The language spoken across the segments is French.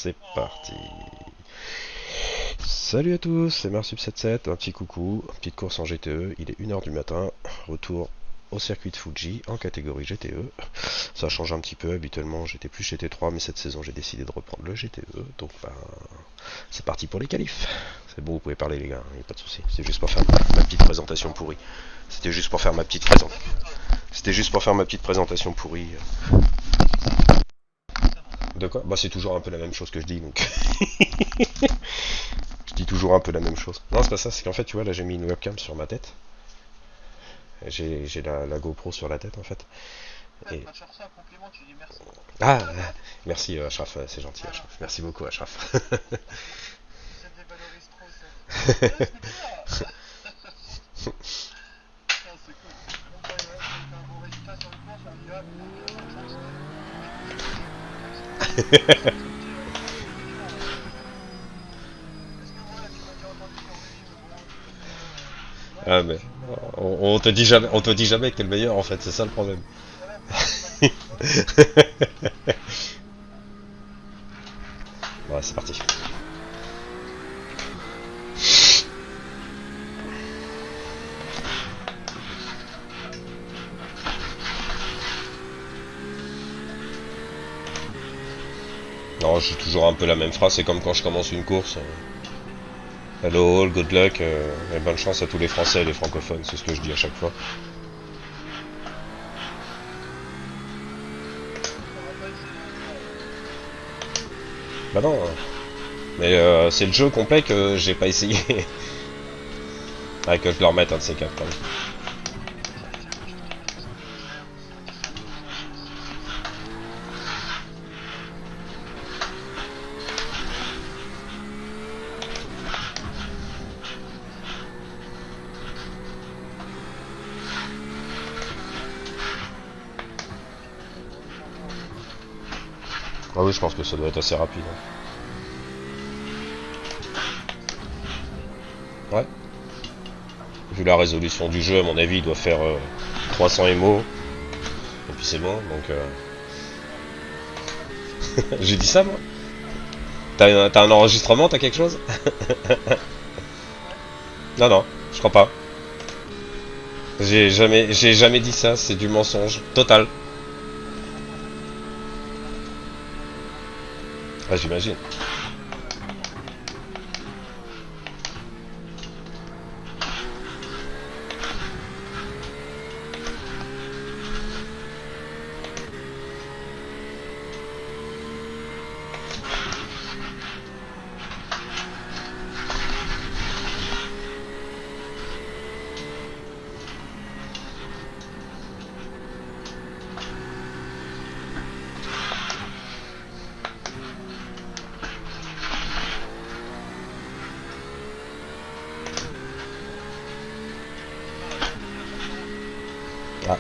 c'est parti. Salut à tous, c'est Marsub77, un petit coucou, petite course en GTE, il est 1h du matin, retour au circuit de Fuji en catégorie GTE. Ça change un petit peu, habituellement j'étais plus GT3, mais cette saison j'ai décidé de reprendre le GTE, donc c'est parti pour les qualifs. C'est bon, vous pouvez parler les gars, y a pas de souci. C'est juste pour faire ma petite présentation pourrie. C'était juste pour faire ma petite présentation. C'était juste pour faire ma petite présentation pourrie. De quoi? Bah c'est toujours un peu la même chose que je dis donc. Je dis toujours un peu la même chose. Non, c'est pas ça, c'est qu'en fait, tu vois, là j'ai mis une webcam sur ma tête. J'ai la GoPro sur la tête en fait. Et... Ah, merci Ashraf, c'est gentil Ashraf. Merci beaucoup Ashraf. Ah mais on te dit jamais que t'es le meilleur en fait, c'est ça le problème. Ouais, c'est parti. Non, j'ai toujours un peu la même phrase, c'est comme quand je commence une course. Hello all, good luck, et bonne chance à tous les Français et les francophones, c'est ce que je dis à chaque fois. Bah non, hein. Mais c'est le jeu complet que j'ai pas essayé. Ah, que je le remette un de ces quatre quand même. Ah oui, je pense que ça doit être assez rapide. Hein. Ouais. Vu la résolution du jeu, à mon avis, il doit faire 300 MO. Et puis c'est bon, donc... J'ai dit ça, moi. T'as un enregistrement, t'as quelque chose? Non, non, je crois pas. J'ai jamais dit ça, c'est du mensonge. Total. Ah, j'imagine. Ah.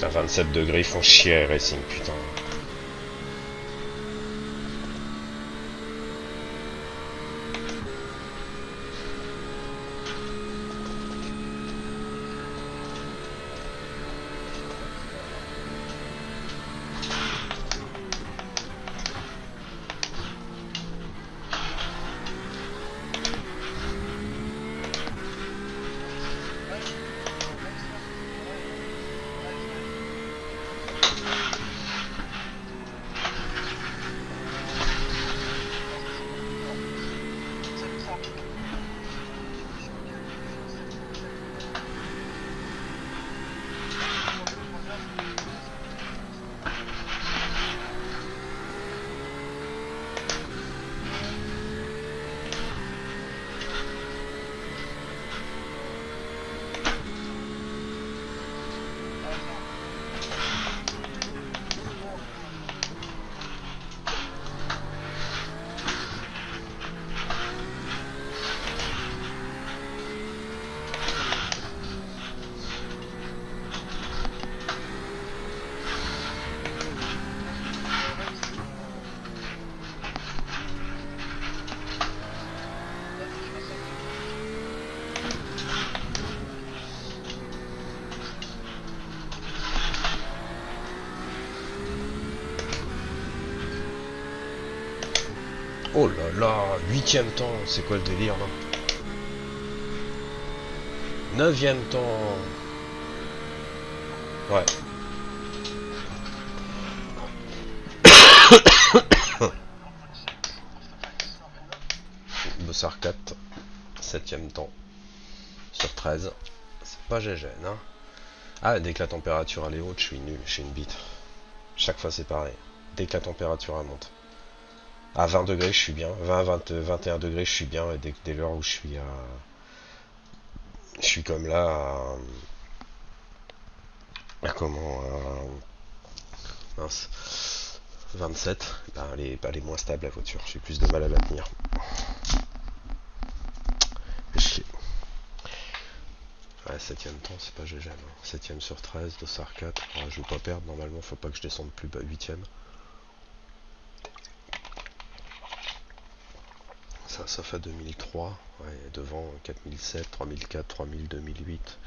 À 27 degrés, ils font chier Racing, putain. Oh là là, 8ème temps, c'est quoi le délire là? 9ème temps. Ouais. Bossard 4, 7ème temps. Sur 13. C'est pas GG, hein. Ah, dès que la température elle est haute, je suis nul, je suis une bite. Chaque fois c'est pareil. Dès que la température elle monte. À 20 degrés, je suis bien. 20, 20, 21 degrés, je suis bien. Et dès l'heure où je suis à... Je suis comme là comment... mince. 27. Bah, elle est moins stable la voiture. J'ai plus de mal à la tenir. Chier. Ouais, 7ème temps, c'est pas GG. 7ème sur 13, Dossard 4. Alors, je veux pas perdre. Normalement, faut pas que je descende plus bas. 8ème. Ça fait 2003. Ouais, devant 4007, 3004, 3000, 2008.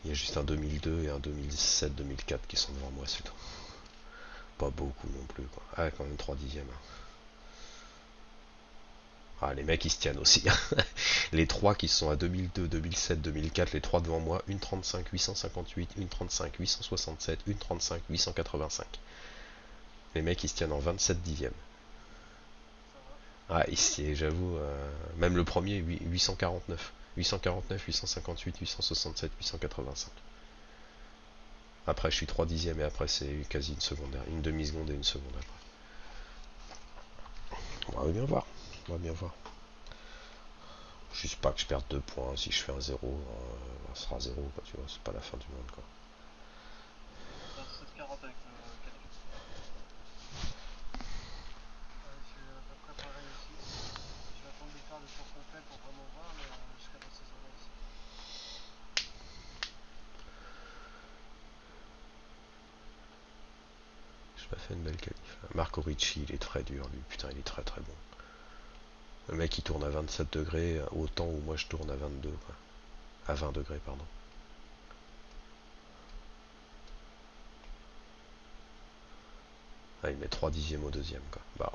Il y a juste un 2002 et un 2007-2004 qui sont devant moi, c'est tout. Pas beaucoup non plus, quoi. Ah, quand même 3 dixièmes. Ah, les mecs ils se tiennent aussi. Les 3 qui sont à 2002, 2007, 2004, les 3 devant moi, une 35 858, une 35 867, une 35 885. Les mecs ils se tiennent en 27 dixièmes. Ah, ici, j'avoue, même le premier, 849. 849, 858, 867, 885. Après, je suis 3 dixièmes et après, c'est quasi une seconde, une demi-seconde et une seconde après. On va bien voir. On va bien voir. Juste pas que je perde 2 points. Si je fais un 0, ça sera 0, quoi, tu vois. C'est pas la fin du monde, quoi. J'ai pas fait une belle qualif. Marco Ricci, il est très dur, lui. Putain, il est très très bon. Le mec, il tourne à 27 degrés, autant où moi je tourne à 22, quoi. À 20 degrés, pardon. Ah, il met 3 dixièmes au deuxième, quoi. Bah.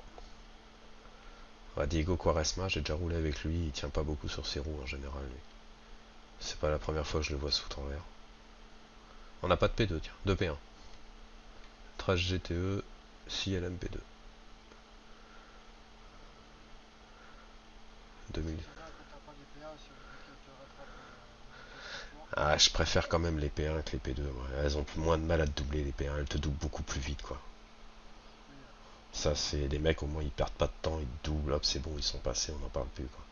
Ouais, Diego Quaresma, j'ai déjà roulé avec lui, il tient pas beaucoup sur ses roues en général, lui. C'est pas la première fois que je le vois se foutre en l'air. On n'a pas de P2, tiens, de P1. Trash GTE, CLM P2. 2000. Ah, je préfère quand même les P1 que les P2. Ouais. Elles ont moins de mal à te doubler, les P1, elles te doublent beaucoup plus vite, quoi. Ça, c'est les mecs, au moins, ils perdent pas de temps, ils te doublent, hop, c'est bon, ils sont passés, on n'en parle plus, quoi.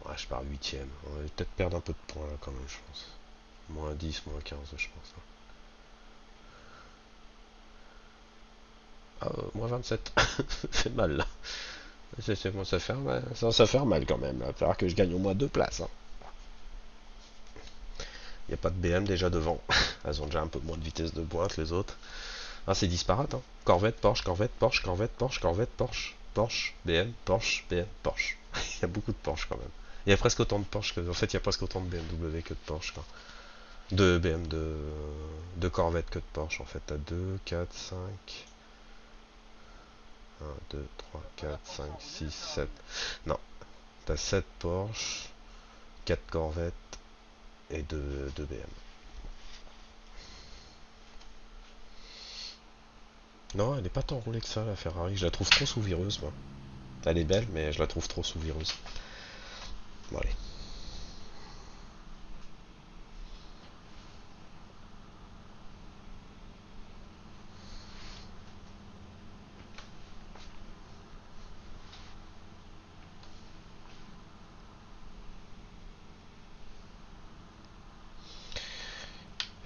Ouais, je pars 8ème. On va peut-être perdre un peu de points, là, quand même, je pense. Moins 10, moins 15, je pense. Ah, moins 27. Ça fait mal, là. Ça commence à faire mal. Ça commence à faire mal, quand même, là. Il va falloir que je gagne au moins 2 places, hein. Il n'y a pas de BM déjà devant. Elles ont déjà un peu moins de vitesse de pointe, les autres. Ah, c'est disparate, hein. Corvette, Porsche, Corvette, Porsche, Corvette, Porsche, Corvette, Porsche, Porsche, BM, Porsche, BM, Porsche. Il y a beaucoup de Porsche quand même. Il y a presque autant de Porsche que. En fait, il y a presque autant de BMW que de Porsche, quoi. De BM, de Corvette que de Porsche, en fait. T'as 2, 4, 5. 1, 2, 3, 4, 5, 6, 7. Non. T'as 7 Porsche, 4 Corvette et 2 BM. Non, elle est pas tant roulée que ça, la Ferrari. Je la trouve trop sous-vireuse, moi. Elle est belle, mais je la trouve trop sous-vireuse. Bon, allez.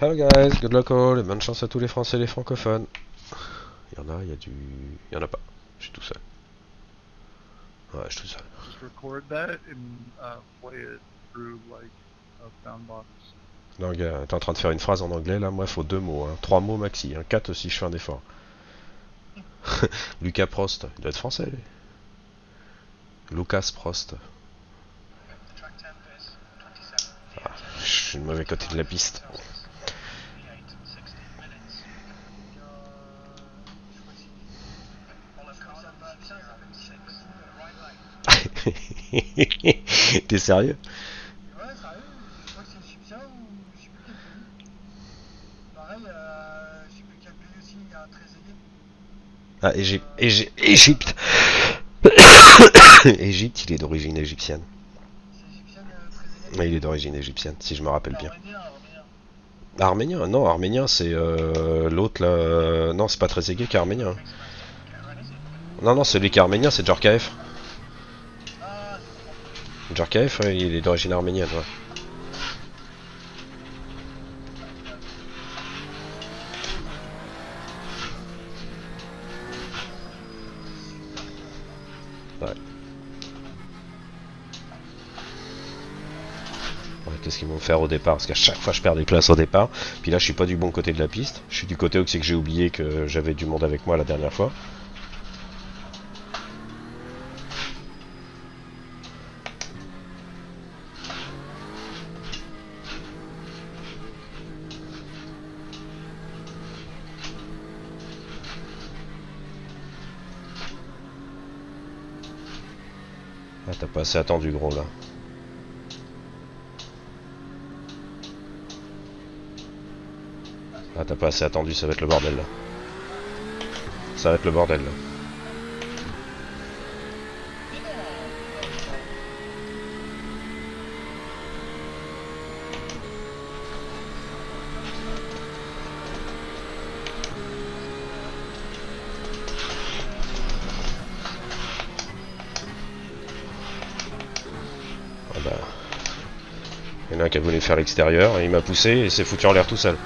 Hello guys, good luck all, et bonne chance à tous les Français et les francophones. Il y en a, il y a du... Il y en a pas. Je suis tout seul. Ouais, je suis tout seul. Just record that and play it through like a soundbox. Non, gars, t'es en train de faire une phrase en anglais là, moi faut 2 mots, hein. 3 mots maxi, hein. 4 si je fais un effort. Lucas Prost, il doit être français lui. Lucas Prost. Ah, je suis le mauvais côté de la piste. T'es sérieux? Ouais, sérieux, je crois que c'est égyptien ou je sais plus quel pays. Pareil, je sais plus quel pays aussi, il y a un Trezeguet. Ah, Égypte. Égypte, il est d'origine égyptienne. C'est égyptien Trezeguet. Mais il est d'origine égyptienne, si je me rappelle bien. Arménien, arménien. Arménien? Non, arménien, c'est l'autre là. Non, c'est pas Trezeguet qui est arménien. Non, non, celui qui est arménien, c'est Djorkaeff. Ah, Djorkaeff, ouais, il est d'origine arménienne, ouais. Ouais. Ouais, qu'est-ce qu'ils vont me faire au départ? Parce qu'à chaque fois je perds des places au départ. Puis là je suis pas du bon côté de la piste. Je suis du côté où c'est que j'ai oublié que j'avais du monde avec moi la dernière fois. Ah, t'as pas assez attendu gros là. Ah, t'as pas assez attendu, ça va être le bordel là. Ça va être le bordel là. Ah bah. Il y en a un qui a voulu faire l'extérieur et il m'a poussé et s'est foutu en l'air tout seul.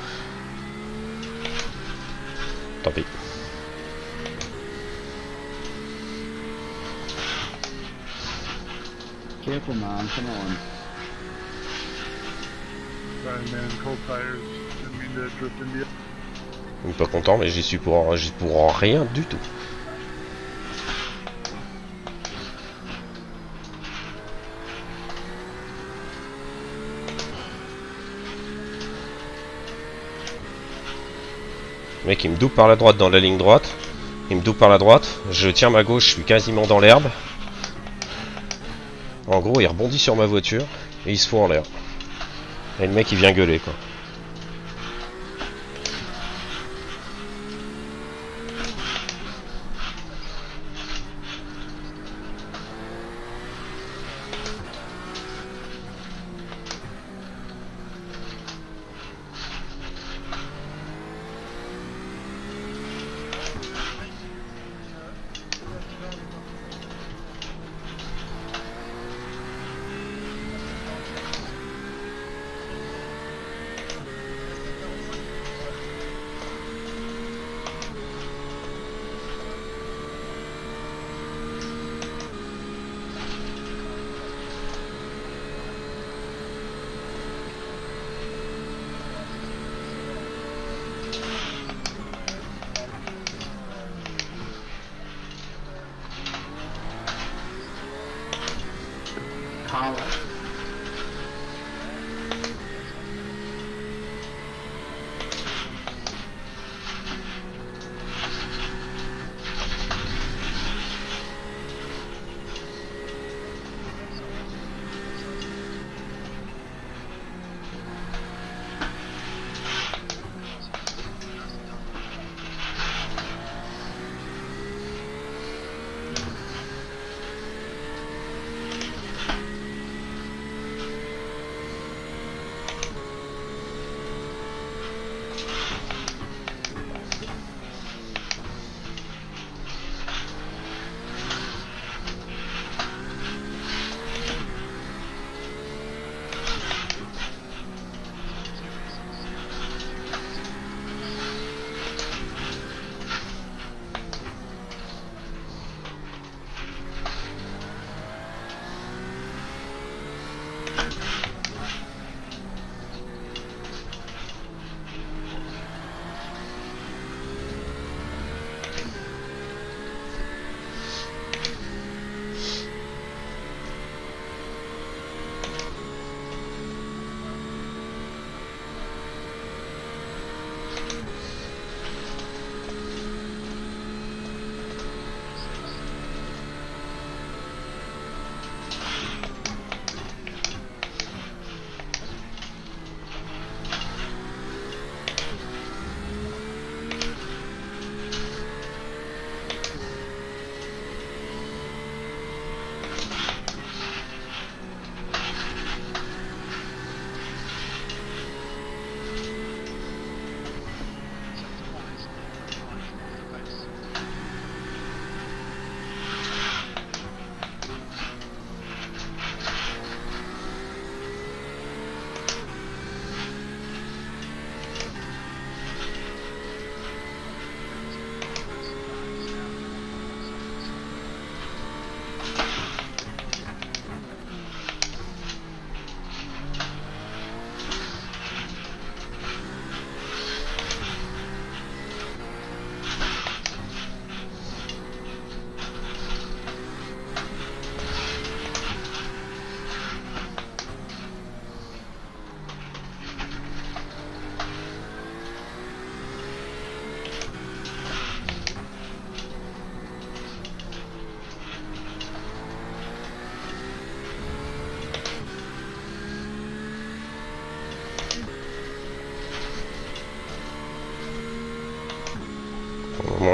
Tant pis. Careful, man. Come on. Sorry, man. Cold tires. Didn't mean to drift into you. Je suis pas content, mais j'y suis pour rien du tout. Le mec il me double par la droite dans la ligne droite. Il me double par la droite. Je tiens ma gauche, je suis quasiment dans l'herbe. En gros, il rebondit sur ma voiture et il se fout en l'air. Et le mec il vient gueuler quoi. Collar.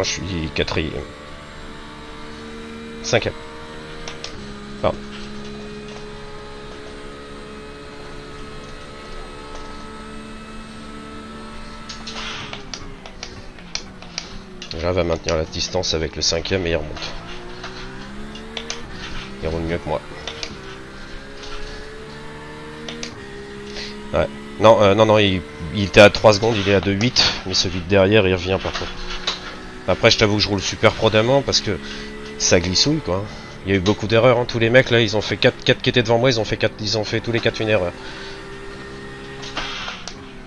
je suis quatrième. Cinquième. Pardon. Là, va maintenir la distance avec le cinquième et il remonte. Il roule mieux que moi. Ouais. Non, non, il était à 3 secondes, il est à 2,8, mais celui de derrière, il revient par contre. Après, je t'avoue que je roule super prudemment parce que ça glissouille, quoi. Il y a eu beaucoup d'erreurs, hein. Tous les mecs, là, ils ont fait 4 qui étaient devant moi, ils ont fait tous les 4 une erreur.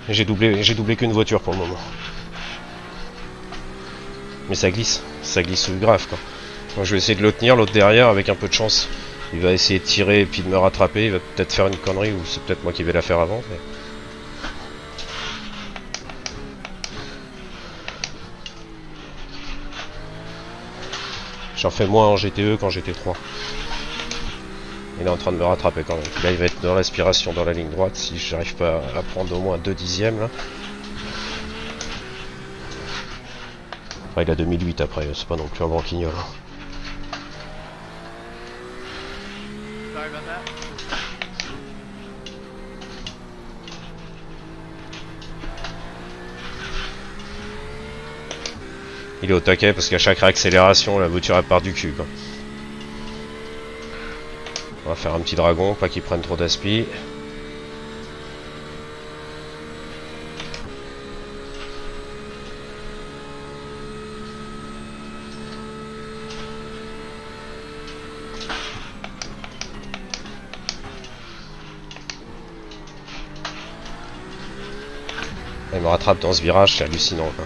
J'ai doublé qu'une voiture pour le moment. Mais ça glisse grave, quoi. Donc, je vais essayer de le tenir, l'autre derrière, avec un peu de chance. Il va essayer de tirer et puis de me rattraper, il va peut-être faire une connerie, ou c'est peut-être moi qui vais la faire avant, mais... J'en fais moins en GTE qu'en GT3. Il est en train de me rattraper quand même. Là, il va être dans l'aspiration dans la ligne droite si j'arrive pas à prendre au moins 2 dixièmes là. Enfin, il a 2008 après, c'est pas non plus un banquignol. Sorry about that. Il est au taquet parce qu'à chaque réaccélération, la voiture elle part du cul, quoi. On va faire un petit dragon, pas qu'il prenne trop d'aspi. Il me rattrape dans ce virage, c'est hallucinant, quoi.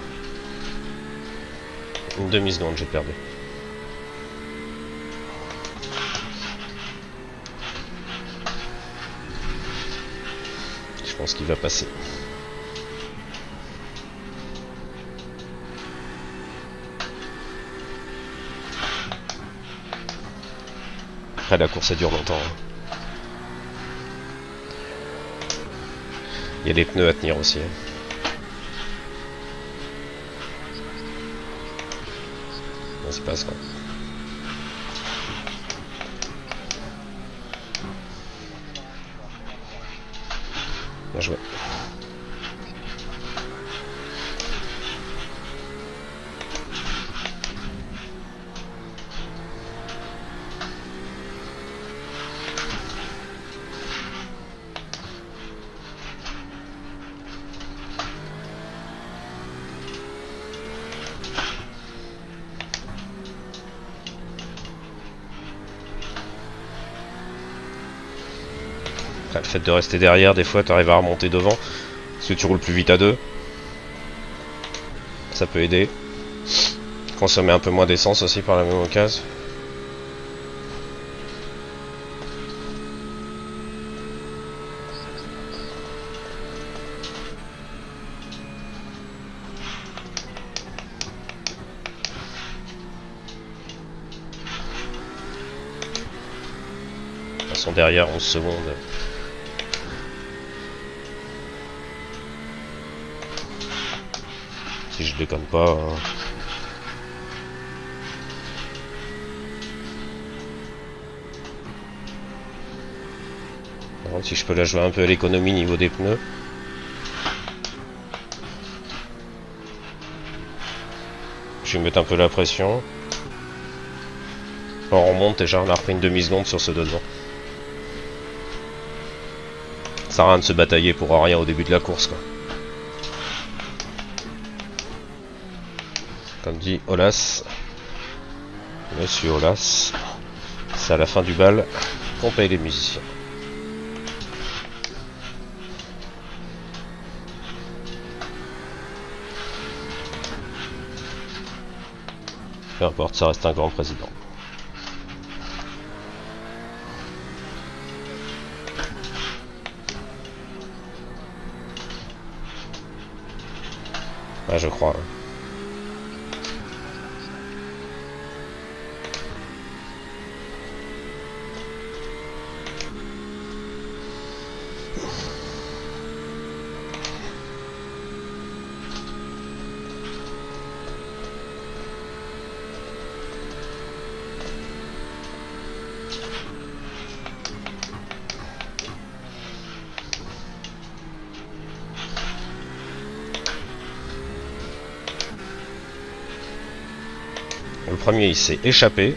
Une demi-seconde, j'ai perdu. Je pense qu'il va passer. Après, la course, ça dure longtemps. Hein. Il y a les pneus à tenir aussi. Hein. On se passe, quoi. Bien joué. Après, le fait de rester derrière, des fois, tu arrives à remonter devant. Parce que tu roules plus vite à deux. Ça peut aider. Consommer un peu moins d'essence aussi par la même occasion. Ils sont derrière 11 secondes. Si je déconne pas. Hein. Alors, si je peux la jouer un peu à l'économie niveau des pneus. Je vais mettre un peu la pression. On remonte déjà, on a repris une demi-seconde sur ce devant. Ça sert à rien de se batailler pour rien au début de la course, quoi. Comme dit Olas, Monsieur Olas, c'est à la fin du bal qu'on paye les musiciens. Peu importe, ça reste un grand président. Ah, je crois. Le premier il s'est échappé.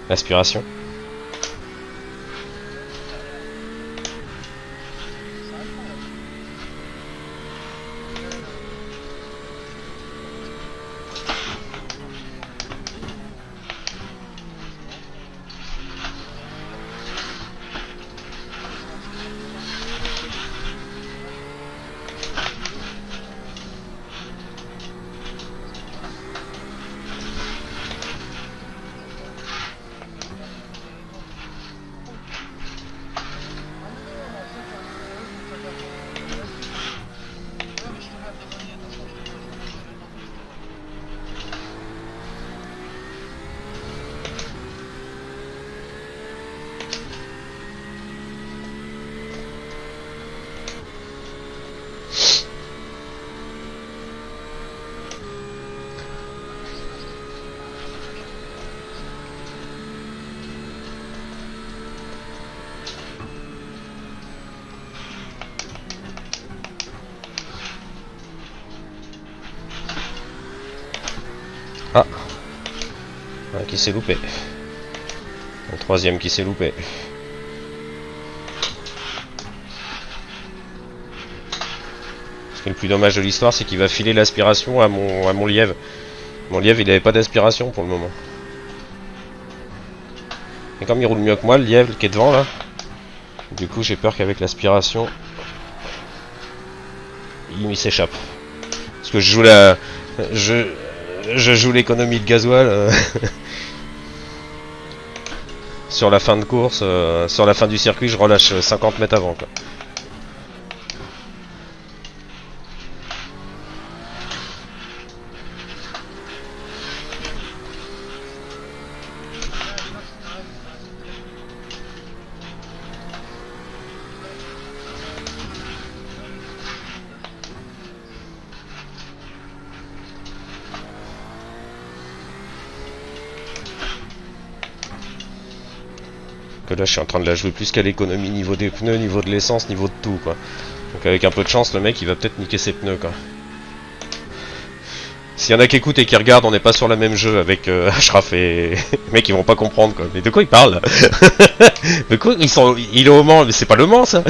L'aspiration. Ah, un qui s'est loupé. Un troisième qui s'est loupé. Ce qui est le plus dommage de l'histoire, c'est qu'il va filer l'aspiration à mon lièvre. Mon lièvre, il avait pas d'aspiration pour le moment. Et comme il roule mieux que moi, le lièvre qui est devant là, du coup j'ai peur qu'avec l'aspiration, il s'échappe. Parce que je joue la... Je joue l'économie de gasoil sur la fin de course, sur la fin du circuit, je relâche 50 mètres avant quoi. Que là je suis en train de la jouer plus qu'à l'économie, niveau des pneus, niveau de l'essence, niveau de tout quoi. Donc avec un peu de chance le mec il va peut-être niquer ses pneus quoi. S'il y en a qui écoutent et qui regardent, on n'est pas sur le même jeu avec Ashraf et... les mecs ils vont pas comprendre quoi. Mais de quoi ils parlent? De quoi ils sont... Il est au Mans, mais c'est pas le Mans ça.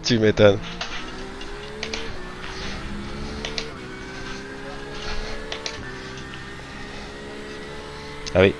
Tu m'étonnes. Ah oui.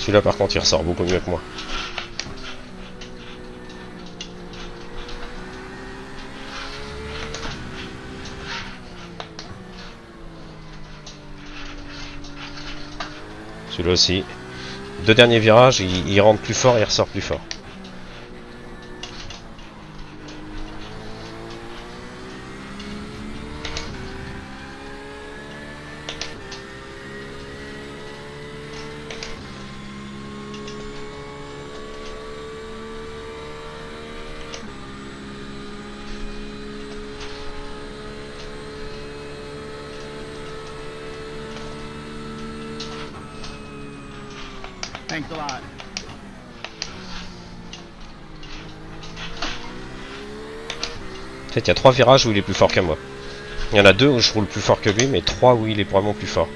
Celui-là par contre il ressort beaucoup mieux que moi. Celui-là aussi. Deux derniers virages, il rentre plus fort et il ressort plus fort. Thanks a lot. En fait, il y a 3 virages où il est plus fort que moi. Il y en a 2 où je roule plus fort que lui, mais 3 où il est vraiment plus fort.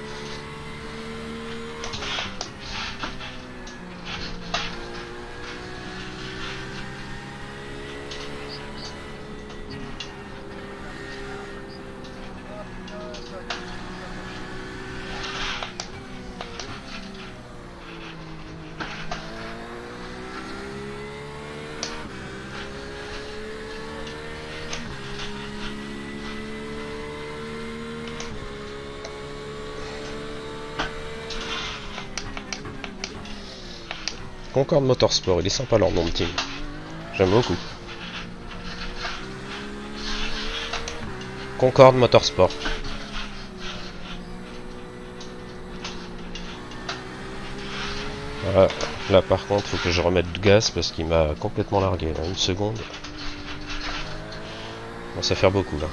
Concorde Motorsport, il est sympa leur nom de team. J'aime beaucoup. Concorde Motorsport. Voilà. Là par contre, faut que je remette du gaz parce qu'il m'a complètement largué. Là. Une seconde. Bon, ça va faire beaucoup là.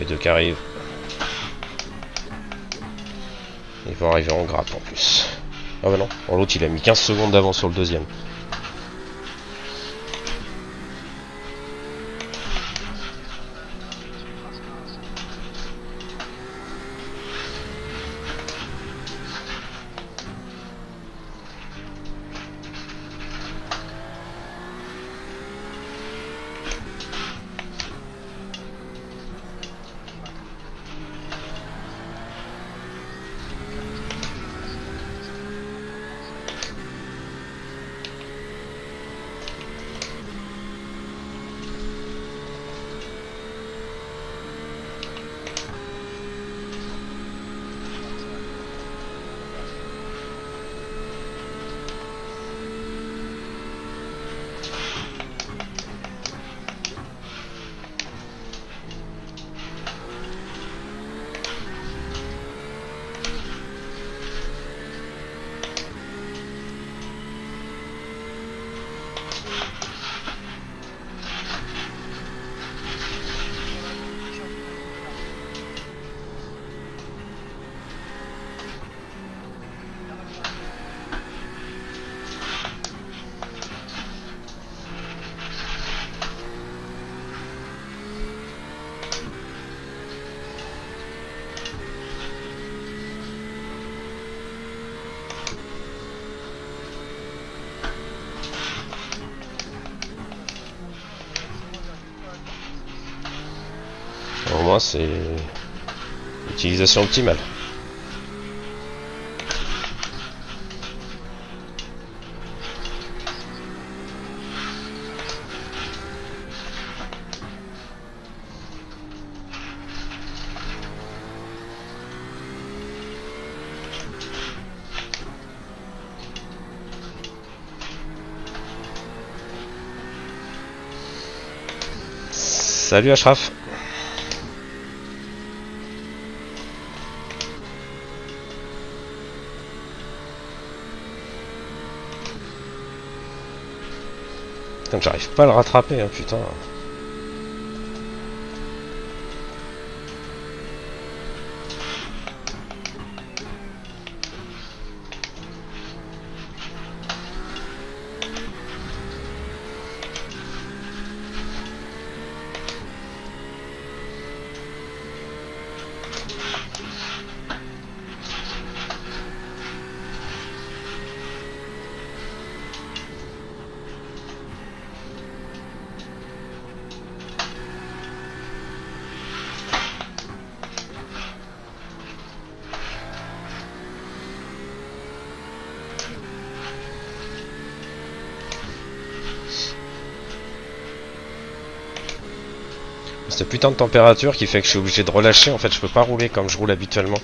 P2 qui arrive. Ils vont arriver en grappe en plus. Ah bah non, l'autre il a mis 15 secondes d'avance sur le deuxième. Au moins c'est utilisation optimale. Salut Ashraf. Putain, j'arrive pas à le rattraper, hein, putain. Cette putain de température qui fait que je suis obligé de relâcher, en fait je peux pas rouler comme je roule habituellement.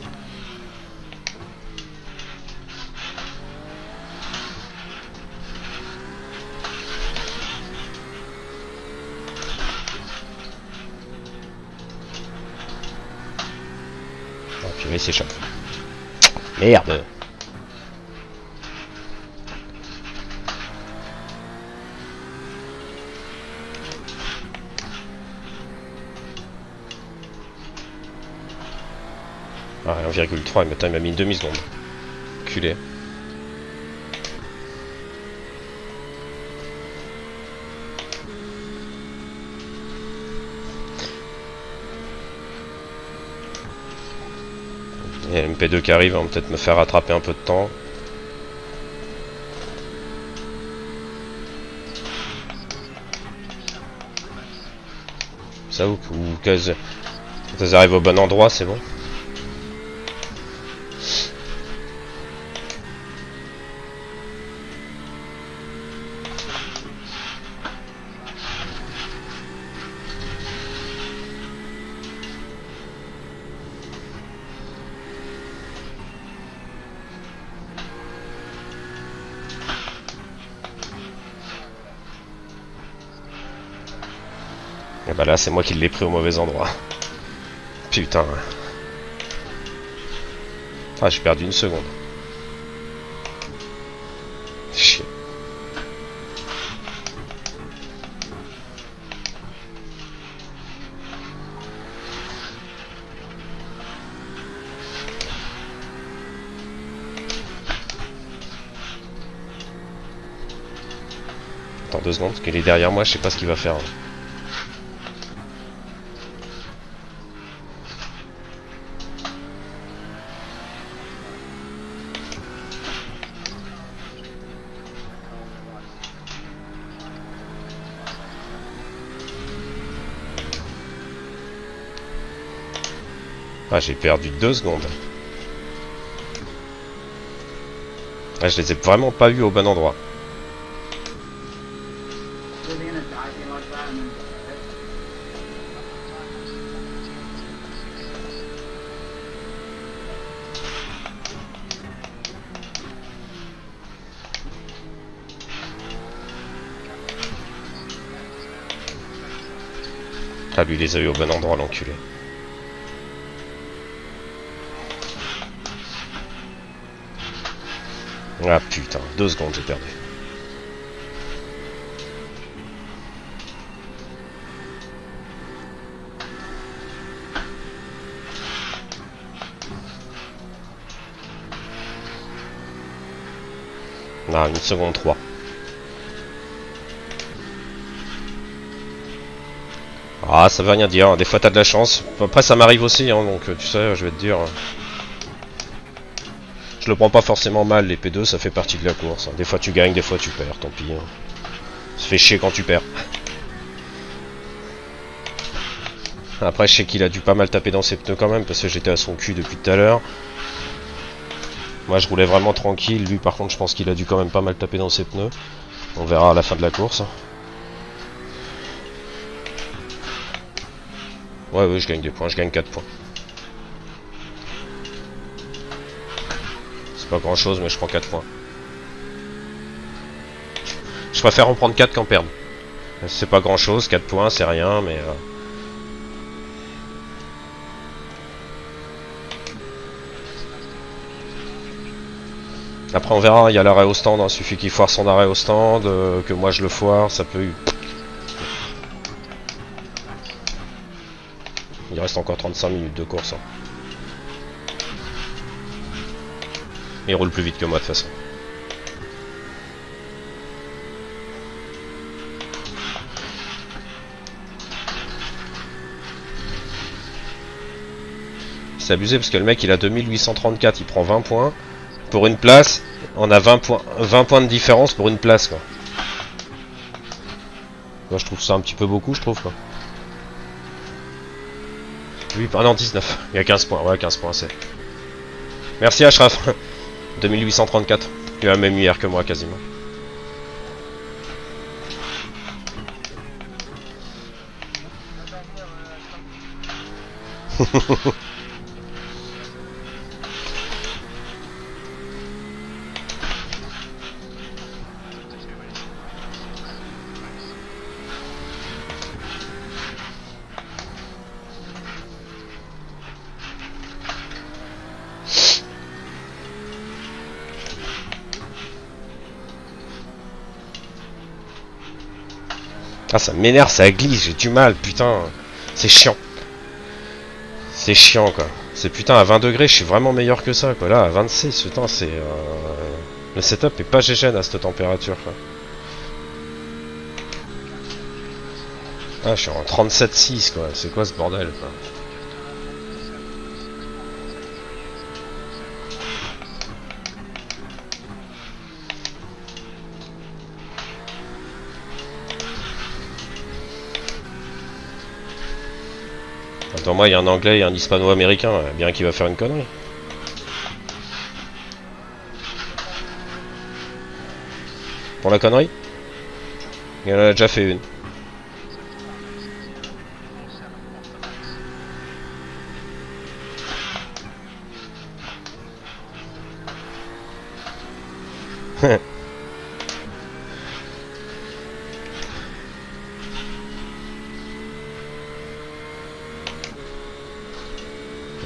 Puis là, il s'échappe. Merde. Ah, 1,3, il m'a mis une demi-seconde. Culé. Et MP2 qui arrive, on va peut-être me faire rattraper un peu de temps. Ça ou quand elles arrivent au bon endroit, c'est bon. Et bah là, c'est moi qui l'ai pris au mauvais endroit. Putain. Ah, j'ai perdu une seconde. Chier. Attends 2 secondes, parce qu'il est derrière moi, je sais pas ce qu'il va faire. Ah, j'ai perdu 2 secondes. Ah, je les ai vraiment pas vus au bon endroit. Really gonna dive in like that and then Ah, lui, il les a eu au bon endroit, l'enculé. Ah putain, 2 secondes, j'ai perdu. Ah, 1 seconde 3. Ah, ça veut rien dire, des fois t'as de la chance. Après, ça m'arrive aussi, hein, donc tu sais, je vais te dire. Je le prends pas forcément mal, les P2, ça fait partie de la course. Des fois tu gagnes, des fois tu perds, tant pis. Ça fait chier quand tu perds. Après, je sais qu'il a dû pas mal taper dans ses pneus quand même, parce que j'étais à son cul depuis tout à l'heure. Moi, je roulais vraiment tranquille. Lui, par contre, je pense qu'il a dû quand même pas mal taper dans ses pneus. On verra à la fin de la course. Ouais, je gagne des points, je gagne 4 points. C'est pas grand chose, mais je prends 4 points. Je préfère en prendre 4 qu'en perdre. C'est pas grand chose, 4 points, c'est rien, mais... Après on verra, il y a l'arrêt au stand, il suffit qu'il foire son arrêt au stand, que moi je le foire, ça peut... Il reste encore 35 minutes de course. Hein. Il roule plus vite que moi de toute façon. C'est abusé parce que le mec il a 2834, il prend 20 points. Pour une place, on a 20 points de différence pour une place quoi. Moi je trouve ça un petit peu beaucoup, je trouve quoi. Oui, ah non, 19, il y a 15 points, ouais 15 points c'est. Merci Ashraf. 2834, tu as la même hier que moi quasiment. Ah, ça m'énerve, ça glisse, j'ai du mal, putain. C'est chiant. C'est chiant, quoi. C'est putain, à 20 degrés, je suis vraiment meilleur que ça, quoi. Là, à 26, putain, c'est... Le setup est pas GGN à cette température, quoi. Ah, je suis en 37,6, quoi. C'est quoi ce bordel, quoi. Attends, moi, il y a un anglais et un hispano-américain, bien qu'il va faire une connerie. Pour la connerie? Il en a déjà fait une.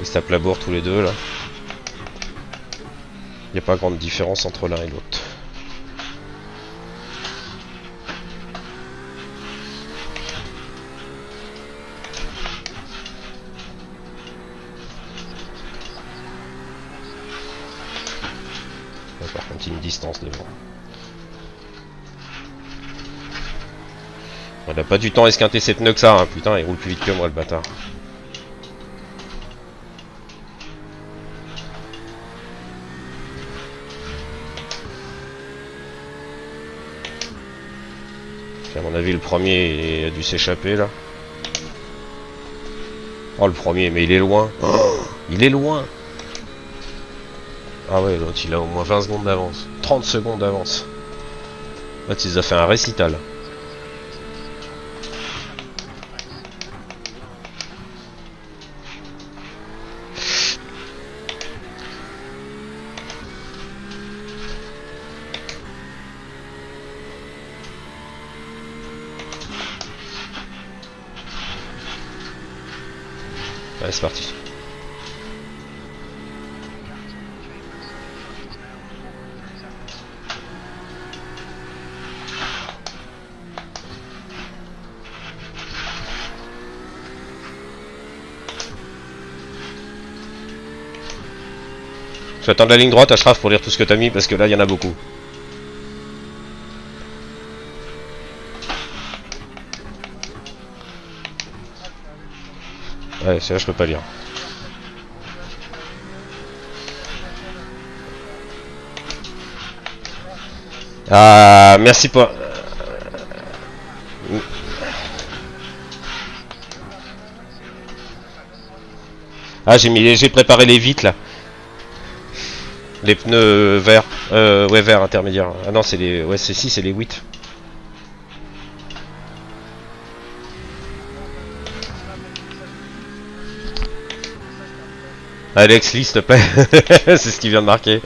Ils se tapent la bourre tous les deux là. Il n'y a pas grande différence entre l'un et l'autre. Par contre, il y a une distance devant. Il a pas du temps à esquinter ses pneus que ça, hein. Putain, il roule plus vite que moi le bâtard. À mon avis, le premier a dû s'échapper là. Oh, le premier, mais il est loin. Oh, il est loin. Ah ouais, l'autre il a au moins 20 secondes d'avance. 30 secondes d'avance. L'autre il a fait un récital. Allez, c'est parti. Je vais attendre la ligne droite à Shraf pour lire tout ce que t'as mis parce que là il y en a beaucoup. Ouais, c'est là je peux pas lire. Ah, merci pour... Ah, j'ai préparé les vitres là. Les pneus verts. Ouais, verts intermédiaires. Ah non, c'est les... Ouais, c'est si, c'est les 8. Alex, lis, s'il te plaît. C'est ce qu'il vient de marquer.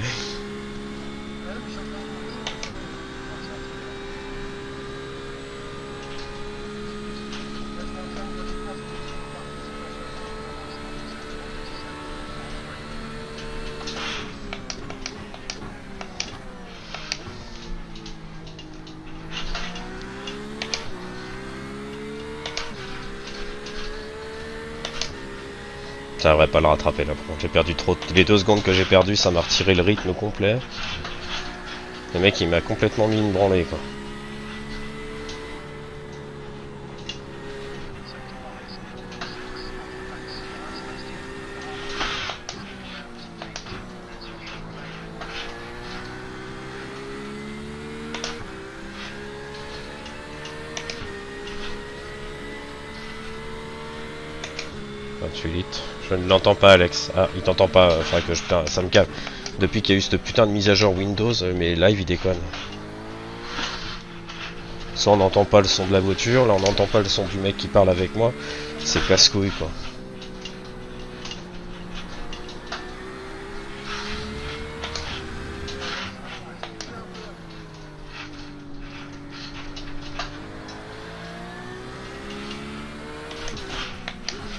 Ça devrait pas le rattraper là. J'ai perdu trop. Les 2 secondes que j'ai perdu, ça m'a retiré le rythme complet. Le mec il m'a complètement mis une branlée quoi. Je ne l'entends pas Alex. Ah, il t'entend pas, faudrait que je... Putain, ça me calme. Depuis qu'il y a eu cette putain de mise à jour Windows, mais live il déconne. Soit on n'entend pas le son de la voiture, là on n'entend pas le son du mec qui parle avec moi. C'est casse-couille quoi.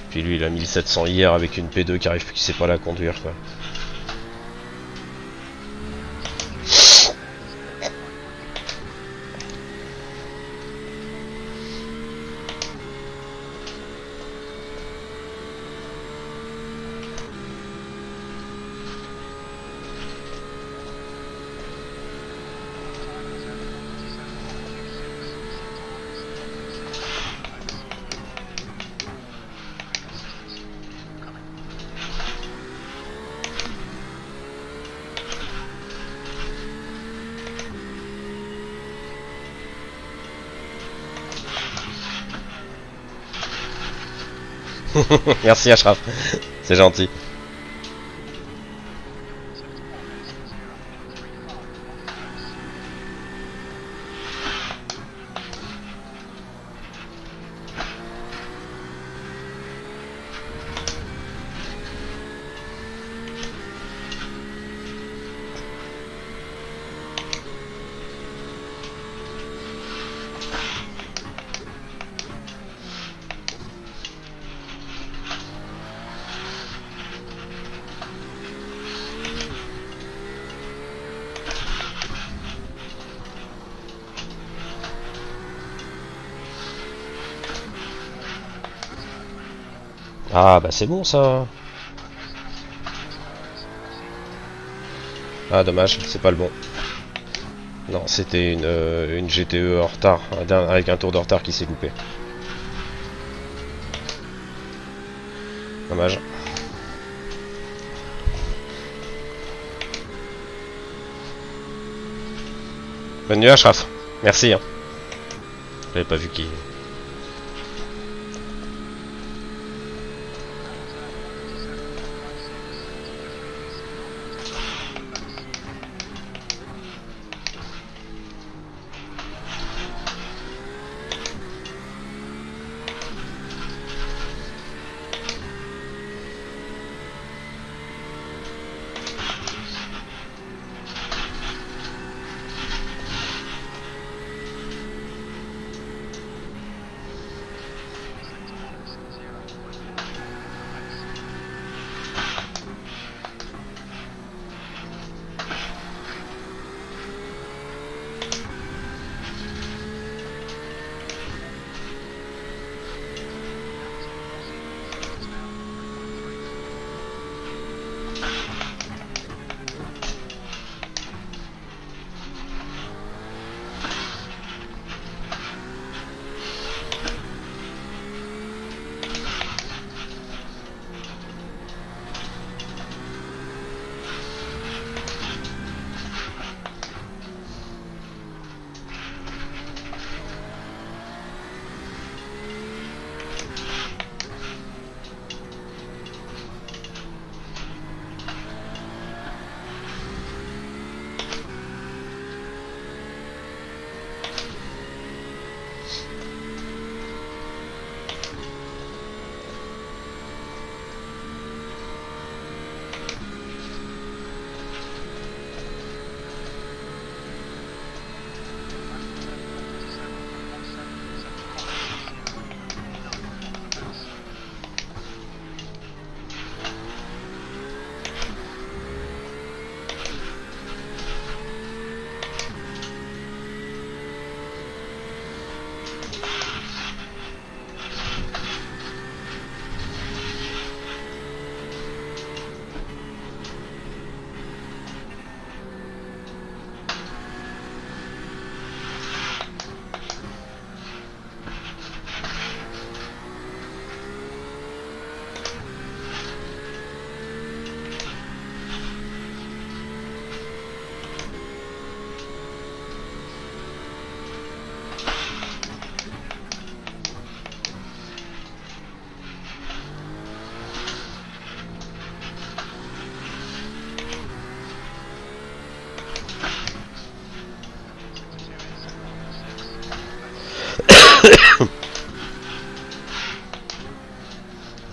Puis lui il a 1700 hier avec une P2 qui sait pas la conduire quoi. Merci Ashraf, c'est gentil. Ah bah c'est bon ça. Ah dommage, c'est pas le bon. Non, c'était une GTE en retard, avec un tour de retard qui s'est loupé. Dommage. Bonne nuit Ashraf. Merci. Hein. J'avais pas vu qui...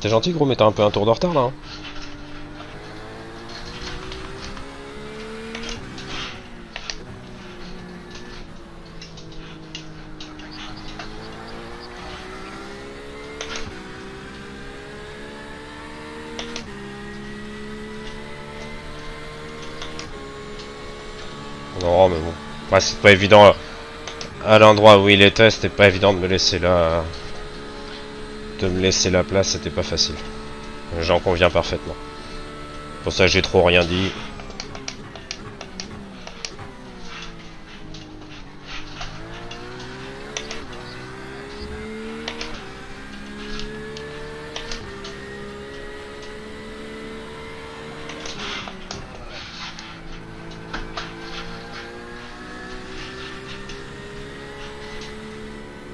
T'es gentil gros, mais t'as un peu un tour de retard là. Hein. Non mais bon. Ouais, c'est pas évident. À l'endroit où il était, c'était pas évident de me laisser là. De me laisser la place, c'était pas facile. J'en conviens parfaitement. Pour ça, j'ai trop rien dit.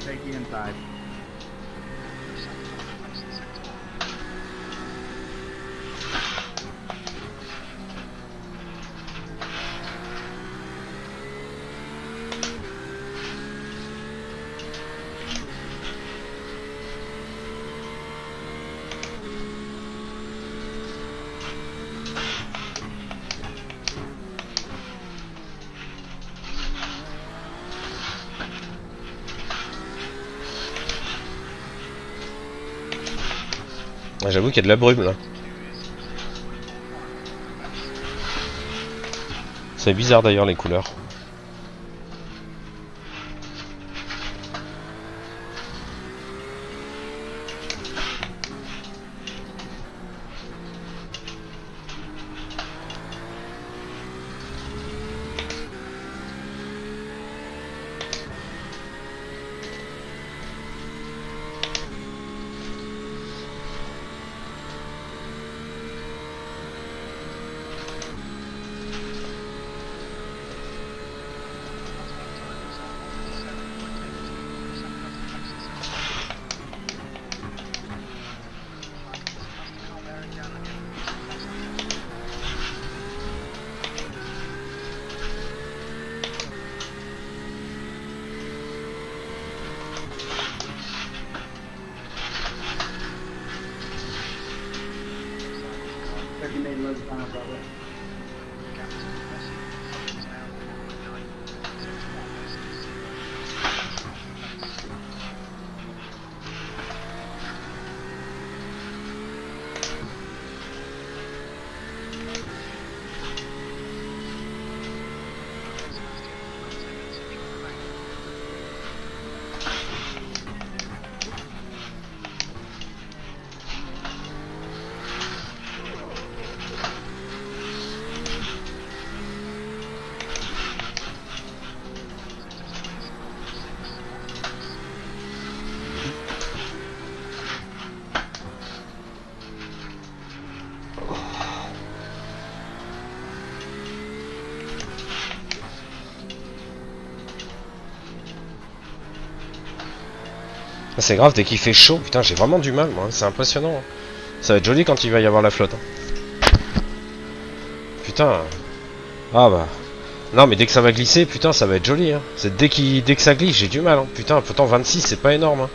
Take you inside. Ah, j'avoue qu'il y a de la brume là. C'est bizarre d'ailleurs les couleurs. You made loads of time, brother. C'est grave, dès qu'il fait chaud, putain, j'ai vraiment du mal, moi. C'est impressionnant. Hein. Ça va être joli quand il va y avoir la flotte. Hein. Putain. Ah bah. Non, mais dès que ça va glisser, putain, ça va être joli. Hein. C'est dès que ça glisse, j'ai du mal. Hein. Putain, pourtant 26, c'est pas énorme. Hein.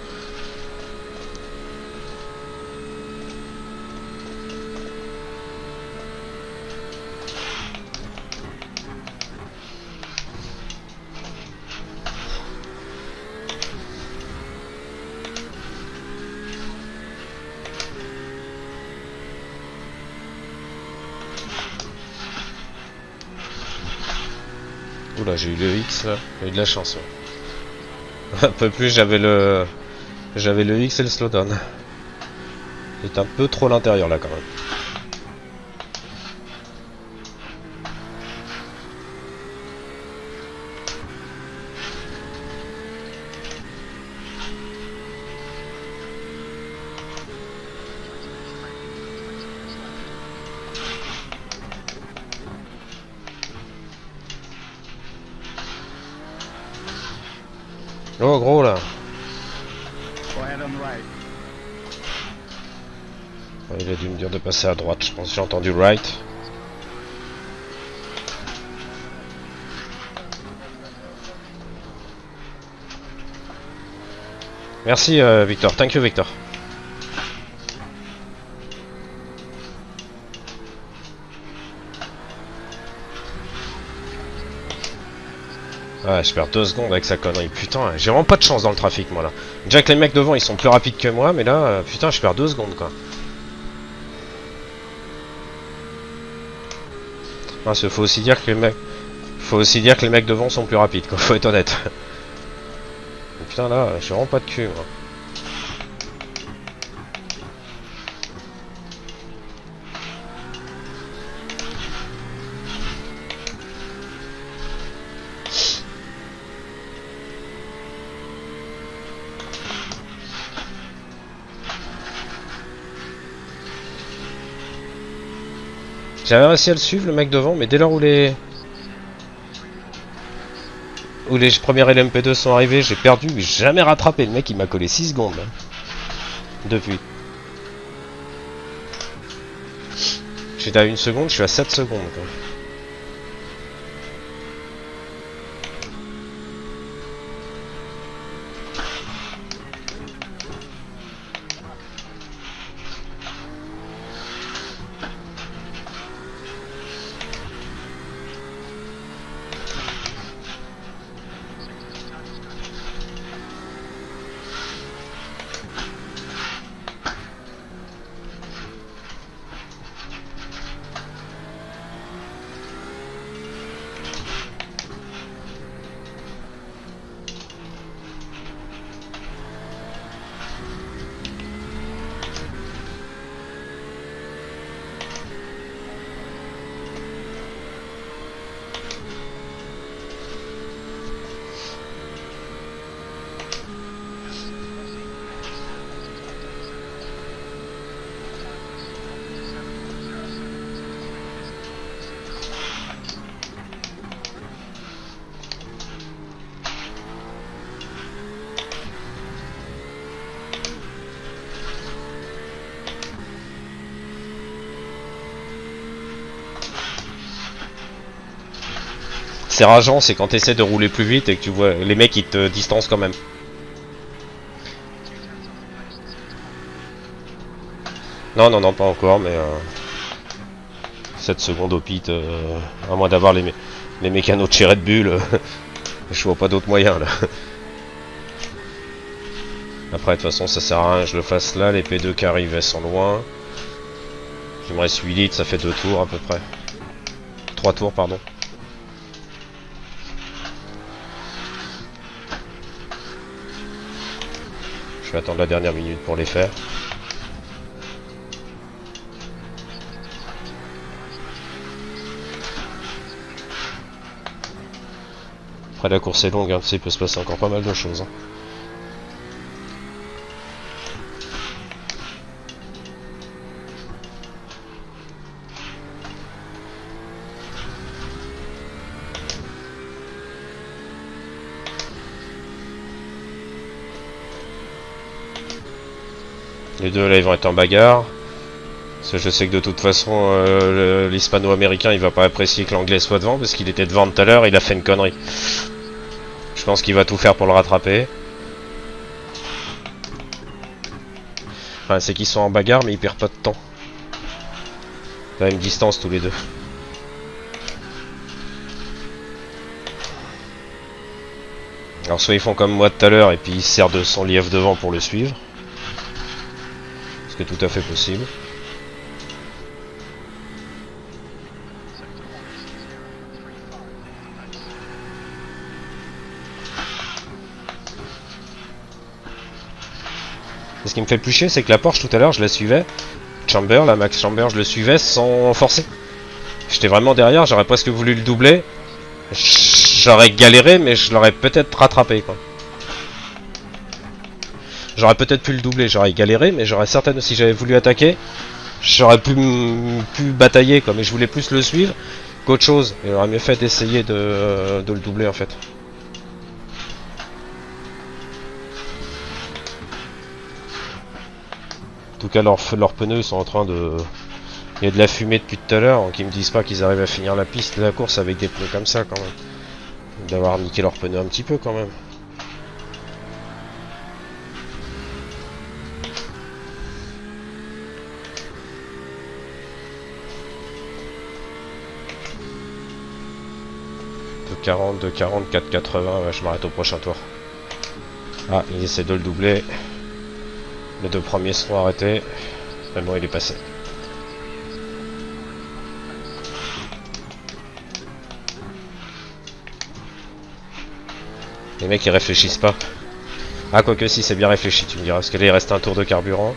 Oula, j'ai eu le X là, j'ai eu de la chance. Ouais. Un peu plus, j'avais le X et le slowdown. C'est un peu trop l'intérieur là quand même. Oh gros là. Go ahead on the right. Il a dû me dire de passer à droite, je pense que j'ai entendu right. Merci Victor, thank you Victor. Ouais, je perds 2 secondes avec sa connerie. Putain, j'ai vraiment pas de chance dans le trafic, moi, là. Déjà que les mecs devant, ils sont plus rapides que moi, mais là, putain, je perds 2 secondes, quoi. Parce qu'il faut aussi dire que les mecs... Faut aussi dire que les mecs devant sont plus rapides, quoi. Faut être honnête. Putain, là, j'ai vraiment pas de cul, moi. J'avais réussi à le suivre, le mec devant, mais dès lors où les premiers LMP2 sont arrivés, j'ai perdu, mais j'ai jamais rattrapé. Le mec, il m'a collé 6 secondes. Là. Depuis. J'étais à 1 seconde, je suis à 7 secondes. Quoi. c'est rageant, c'est quand tu essaies de rouler plus vite et que tu vois les mecs qui te distancent quand même. Non, non, non, pas encore, mais 7 secondes au pit, à moins d'avoir les mécanos de chez Red Bull, je vois pas d'autre moyen là. Après, de toute façon, ça sert à rien que je le fasse là, les P2 qui arrivent, elles sont loin. Il me reste 8 litres, ça fait 2 tours à peu près. 3 tours, pardon. Je vais attendre la dernière minute pour les faire. Après la course est longue, hein, tu sais, il peut se passer encore pas mal de choses. Hein. Les deux là ils vont être en bagarre. Parce que je sais que de toute façon l'hispano-américain il va pas apprécier que l'anglais soit devant parce qu'il était devant tout à l'heure, il a fait une connerie. Je pense qu'il va tout faire pour le rattraper. Enfin c'est qu'ils sont en bagarre mais ils perdent pas de temps. Ils ont une distance tous les deux. Alors soit ils font comme moi tout à l'heure et puis ils se servent de son lièvre devant pour le suivre. Ce qui est tout à fait possible. Et ce qui me fait le plus chier, c'est que la Porsche tout à l'heure, je la suivais. Chamber, la Max Chamber, je le suivais sans forcer. J'étais vraiment derrière, j'aurais presque voulu le doubler. J'aurais galéré, mais je l'aurais peut-être rattrapé, quoi. J'aurais peut-être pu le doubler, j'aurais galéré, mais j'aurais certainement, si j'avais voulu attaquer, j'aurais pu batailler, quoi. Mais je voulais plus le suivre qu'autre chose. Il aurait mieux fait d'essayer de le doubler, en fait. En tout cas, leurs pneus sont en train de... Il y a de la fumée depuis tout à l'heure, donc ils me disent pas qu'ils arrivent à finir la piste de la course avec des pneus comme ça, quand même. D'avoir niqué leurs pneus un petit peu, quand même. De 40, 4,80, ouais, je m'arrête au prochain tour. Ah, il essaie de le doubler. Les deux premiers seront arrêtés. Mais bon, il est passé. Les mecs ils réfléchissent pas. Ah, quoique si, c'est bien réfléchi, tu me diras. Parce que là il reste un tour de carburant.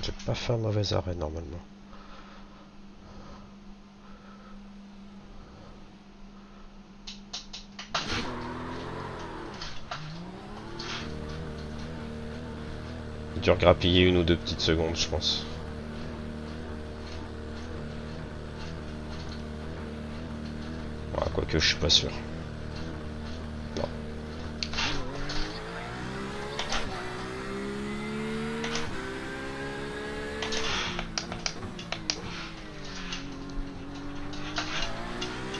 J'ai pas fait un mauvais arrêt normalement. Il dure grappiller une ou deux petites secondes, je pense. Quoique je suis pas sûr. Non.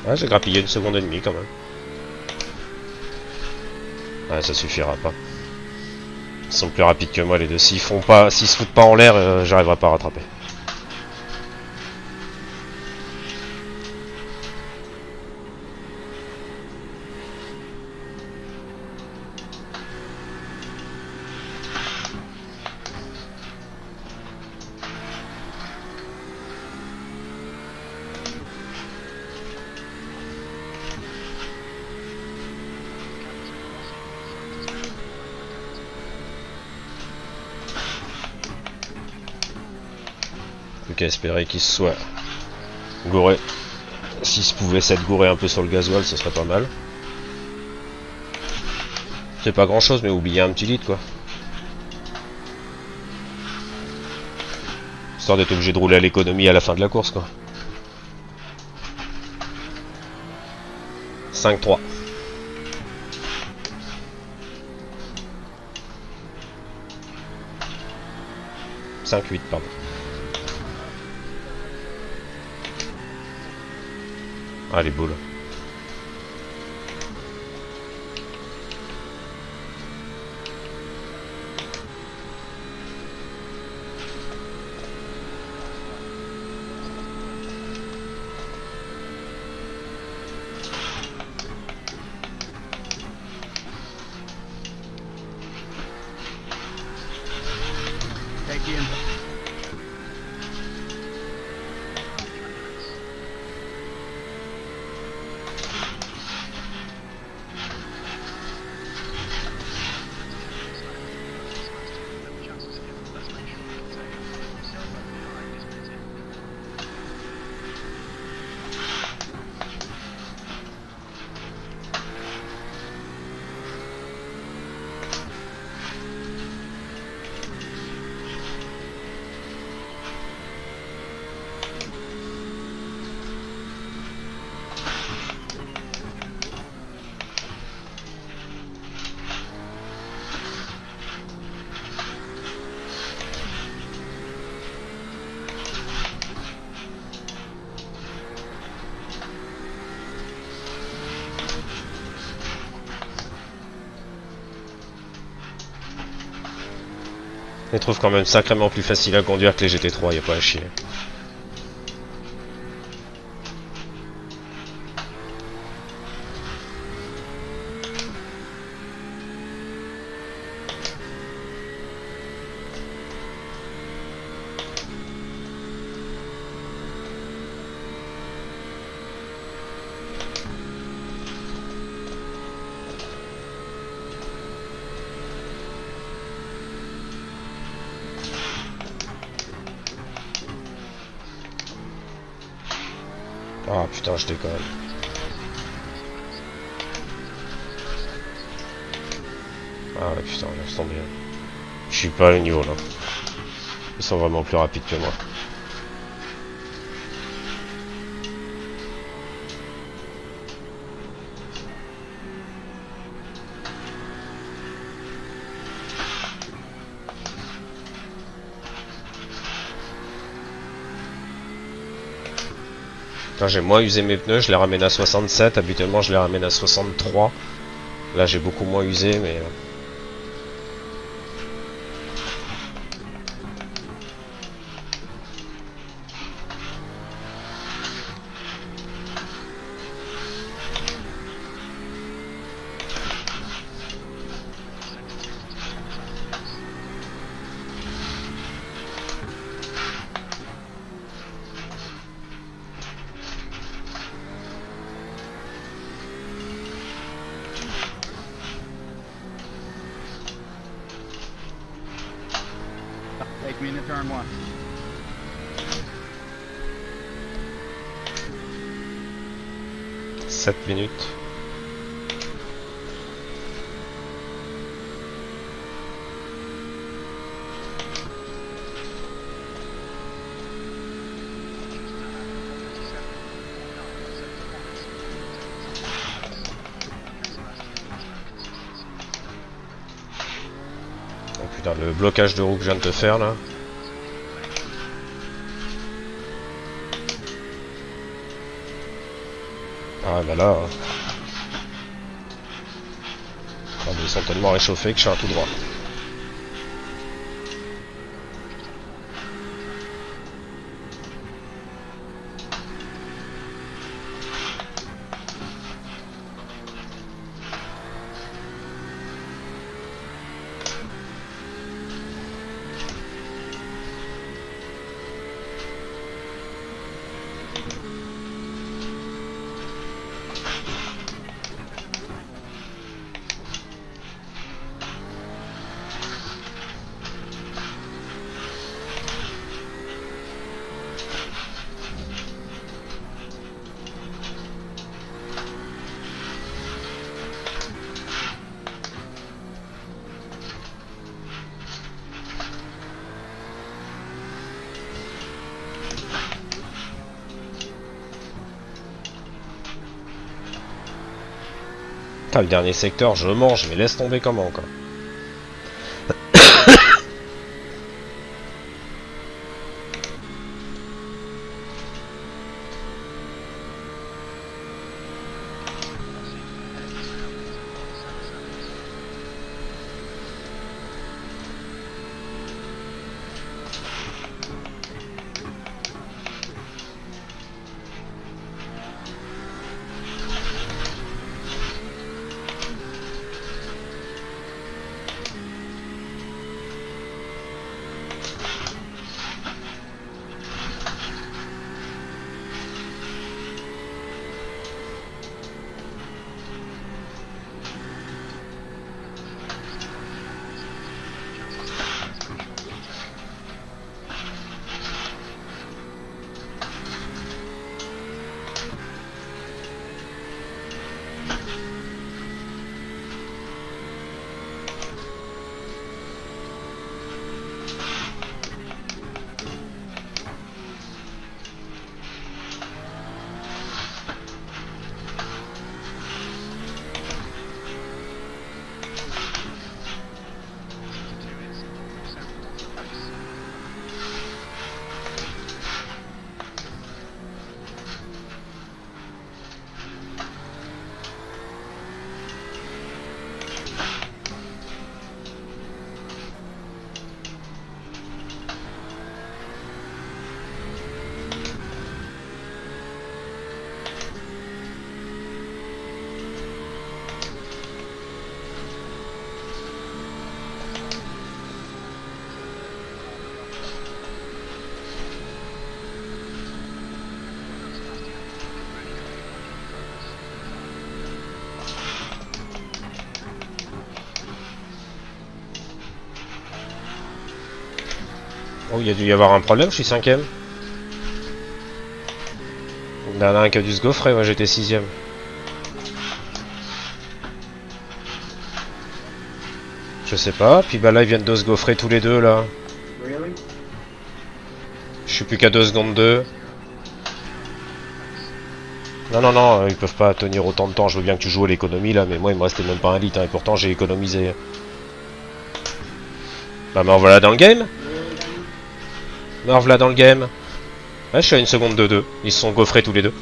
Ouais, j'ai grappillé 1,5 seconde quand même. Ouais, ça suffira pas. Ils sont plus rapides que moi les deux. S'ils se foutent pas en l'air, j'arriverai pas à rattraper. Plus qu'à espérer qu'il se soit gouré. S'il se pouvait s'être gouré un peu sur le gasoil, ce serait pas mal. C'est pas grand chose, mais oublier un petit litre quoi. Histoire d'être obligé de rouler à l'économie à la fin de la course quoi. 5-3. 5-8 pardon. Ah les boules. Take the input. Je les trouve quand même sacrément plus facile à conduire que les GT3, y a pas à chier. Ah putain, je déconne. Ah ouais, putain, laisse tomber. Je suis pas à le niveau là. Ils sont vraiment plus rapides que moi. Quand j'ai moins usé mes pneus, je les ramène à 67. Habituellement, je les ramène à 63. Là, j'ai beaucoup moins usé, mais... Take me into turn one. Sept minutes. Oh putain, le blocage de roue que je viens de te faire là. Ah bah là... Ah, mais ils sont tellement réchauffés que je suis un tout droit. Putain, le dernier secteur, je mange, mais laisse tomber comment quoi. Oh, il y a dû y avoir un problème, je suis 5ème. Il y en a un qui a dû se gaufrer, ouais, j'étais 6ème. Je sais pas, puis bah là ils viennent de se gaufrer tous les deux là. Je suis plus qu'à 2 secondes 2. Non, non, non, ils peuvent pas tenir autant de temps, je veux bien que tu joues à l'économie là, mais moi il me restait même pas un litre, hein, et pourtant j'ai économisé. Bah me revoilà dans le game. Me revoilà dans le game. Ouais, je suis à 1 seconde de 2, ils se sont gaufrés tous les deux.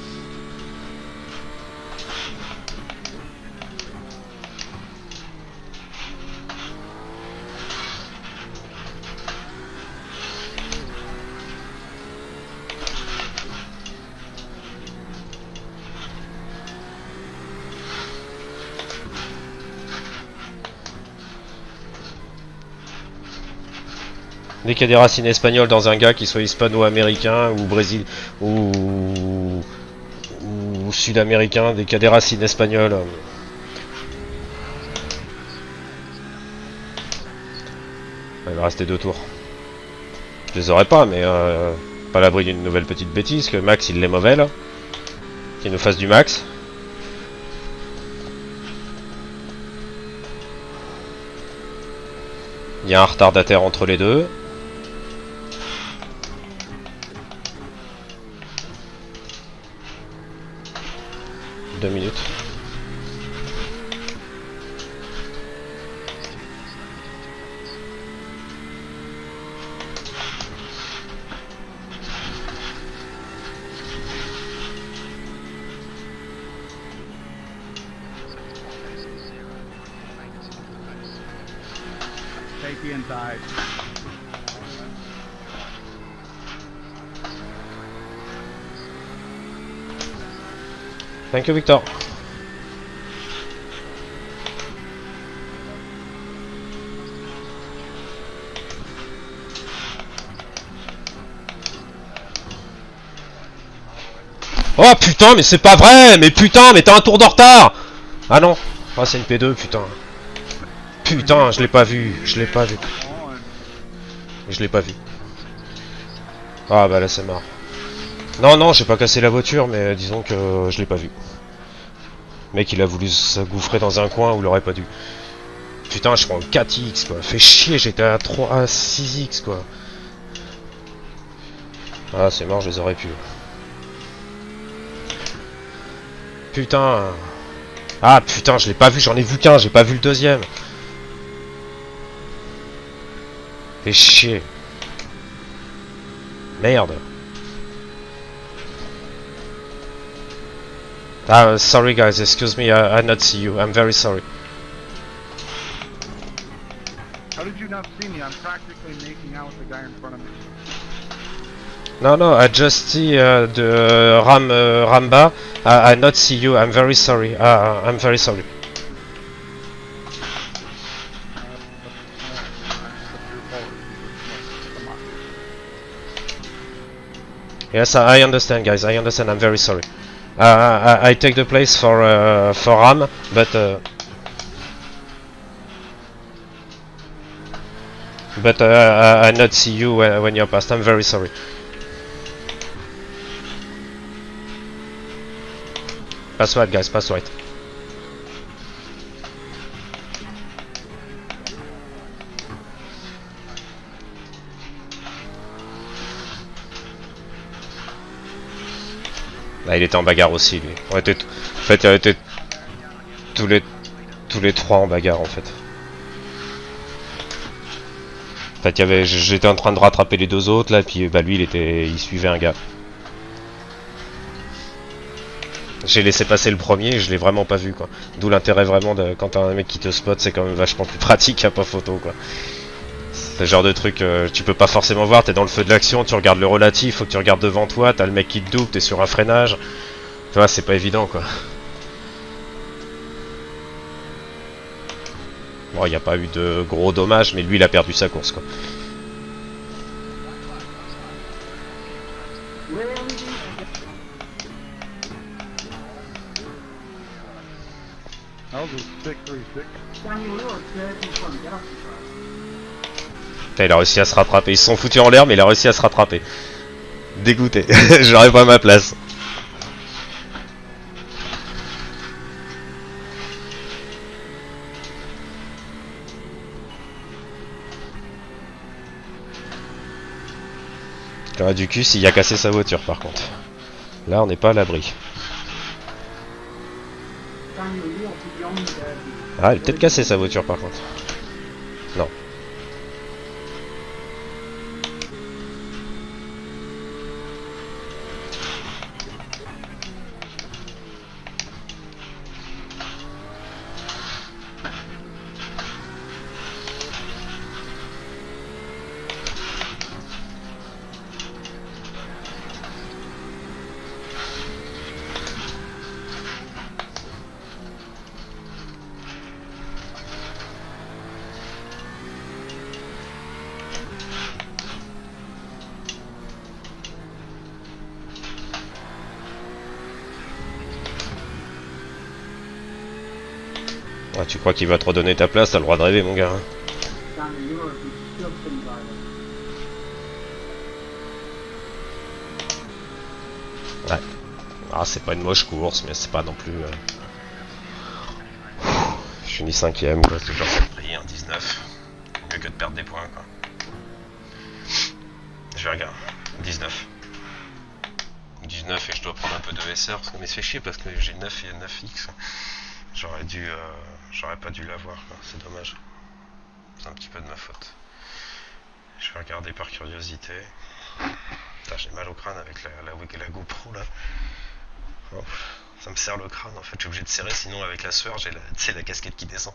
Dès qu'il y a des racines espagnoles dans un gars, qu'il soit hispano-américain ou brésil ou sud-américain, dès qu'il y a des racines espagnoles, il va rester 2 tours. Je les aurais pas, mais pas à l'abri d'une nouvelle petite bêtise, que Max il l'est mauvais là, qu'il nous fasse du max. Il y a un retardataire entre les deux. Deux minutes. Take the inside. Thank you, Victor. Oh putain, mais c'est pas vrai! Mais putain, mais t'as un tour de retard! Ah non! Ah, c'est une P2, putain. Putain, je l'ai pas vu. Je l'ai pas vu. Je l'ai pas vu. Ah bah là, c'est marre. Non, non, j'ai pas cassé la voiture, mais disons que je l'ai pas vu. Le mec, il a voulu s'engouffrer dans un coin où il aurait pas dû. Putain, je prends le 4X, quoi. Fait chier, j'étais à 3, à 6X, quoi. Ah, c'est mort, je les aurais pu. Putain. Ah, putain, je l'ai pas vu, j'en ai vu qu'un, j'ai pas vu le deuxième. Fait chier. Merde. Ah, sorry guys, excuse me, I not see you. I'm very sorry. How did you not see me? I'm practically making out with the guy in front of me. No, no, I just see the Ramba. I not see you. I'm very sorry. I'm very sorry. Yes, I understand, guys. I understand. I'm very sorry. I take the place for Ram, but I not see you when you're past. I'm very sorry. Pass right, guys. Pass right. Là, il était en bagarre aussi, lui. En fait, il a été tous les trois en bagarre, en fait. En fait, j'étais en train de rattraper les deux autres, là, puis bah lui, il suivait un gars. J'ai laissé passer le premier et je l'ai vraiment pas vu, quoi. D'où l'intérêt vraiment de quand t'as un mec qui te spot, c'est quand même vachement plus pratique, y'a pas photo, quoi. C'est le genre de truc, tu peux pas forcément voir, t'es dans le feu de l'action, tu regardes le relatif, faut que tu regardes devant toi, t'as le mec qui te double, t'es sur un freinage. Tu vois, c'est pas évident, quoi. Bon, y a pas eu de gros dommages, mais lui, il a perdu sa course, quoi. That was a 636. Putain, il a réussi à se rattraper. Ils se sont foutus en l'air, mais il a réussi à se rattraper. Dégoûté. J'aurais pas ma place. J'aurais du cul s'il a cassé sa voiture, par contre. Là, on n'est pas à l'abri. Ah, il a peut-être cassé sa voiture, par contre. Non. Ah, tu crois qu'il va te redonner ta place? T'as le droit de rêver, mon gars. Hein. Ouais. Ah, c'est pas une moche course, mais c'est pas non plus... Je finis 5ème, quoi. C'est toujours ça de prix, hein, 19. Mieux que de perdre des points, quoi. Je vais regarder. 19. 19 et je dois prendre un peu de SR, parce que mais c'est chier parce que j'ai 9 et 9X. J'aurais pas dû l'avoir, c'est dommage. C'est un petit peu de ma faute. Je vais regarder par curiosité. Putain, j'ai mal au crâne avec la GoPro là. Oh, ça me serre le crâne en fait, je suis obligé de serrer, sinon avec la sueur j'ai la casquette qui descend.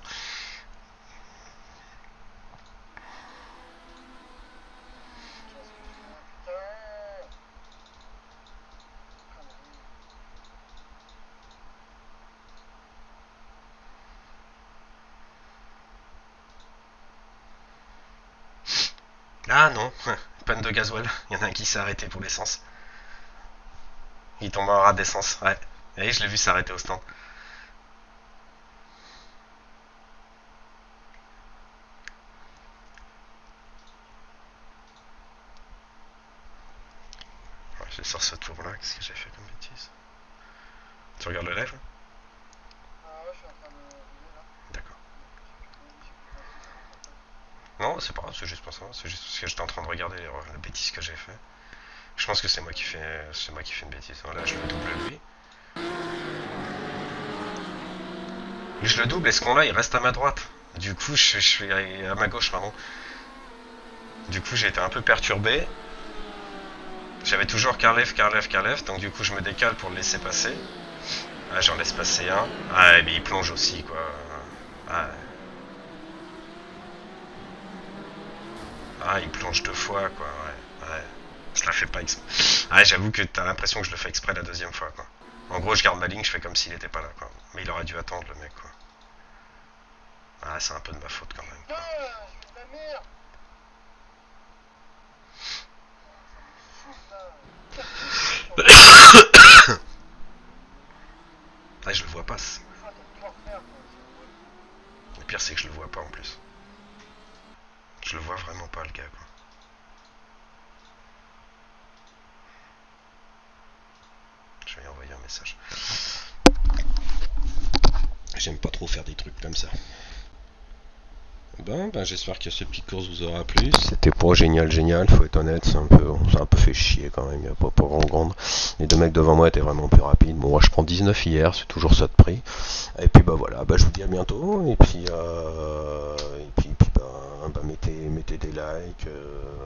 Ah non, panne de gasoil. Il y en a un qui s'est arrêté pour l'essence. Il tombe en rade d'essence, ouais. Et je l'ai vu s'arrêter au stand. Ouais, je vais sur ce tour là, qu'est-ce que j'ai fait comme bêtise? Tu regardes le live là? Ah ouais, je suis en train de rouler là. D'accord. J'ai plus pensé sur mon portable. Non, c'est pas grave, c'est juste pour ça. C'est juste parce que j'étais en train de regarder la bêtise que j'ai fait. Je pense que c'est moi qui fais une bêtise. Voilà, je le double lui. Mais je le double et ce con là il reste à ma droite. Du coup je suis à ma gauche pardon. Du coup j'ai été un peu perturbé. J'avais toujours Carlef, donc du coup je me décale pour le laisser passer. Ah, j'en laisse passer un. Ah mais il plonge aussi quoi. Ah, il plonge deux fois quoi, ouais. Je la fais pas exprès. Ah j'avoue que t'as l'impression que je le fais exprès la deuxième fois quoi. En gros je garde ma ligne, je fais comme s'il était pas là quoi. Mais il aurait dû attendre le mec quoi. Ah c'est un peu de ma faute quand même. Putain, je fais de la merde. Ça me saoule là. Ah je le vois pas. Des fois, t'as tout à refaire quoi. Le pire c'est que je le vois pas en plus. Je le vois vraiment pas le gars quoi. Je vais lui envoyer un message. J'aime pas trop faire des trucs comme ça. Ben j'espère que cette petite course vous aura plu. C'était pas génial, faut être honnête, c'est un peu fait chier quand même, il n'y a pas grand grande. Les deux mecs devant moi étaient vraiment plus rapides. Bon moi je prends 19 hier, c'est toujours ça de prix. Et puis bah voilà, je vous dis à bientôt, et puis mettez des likes,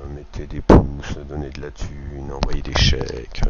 mettez des pouces, donnez de la thune, envoyez des chèques.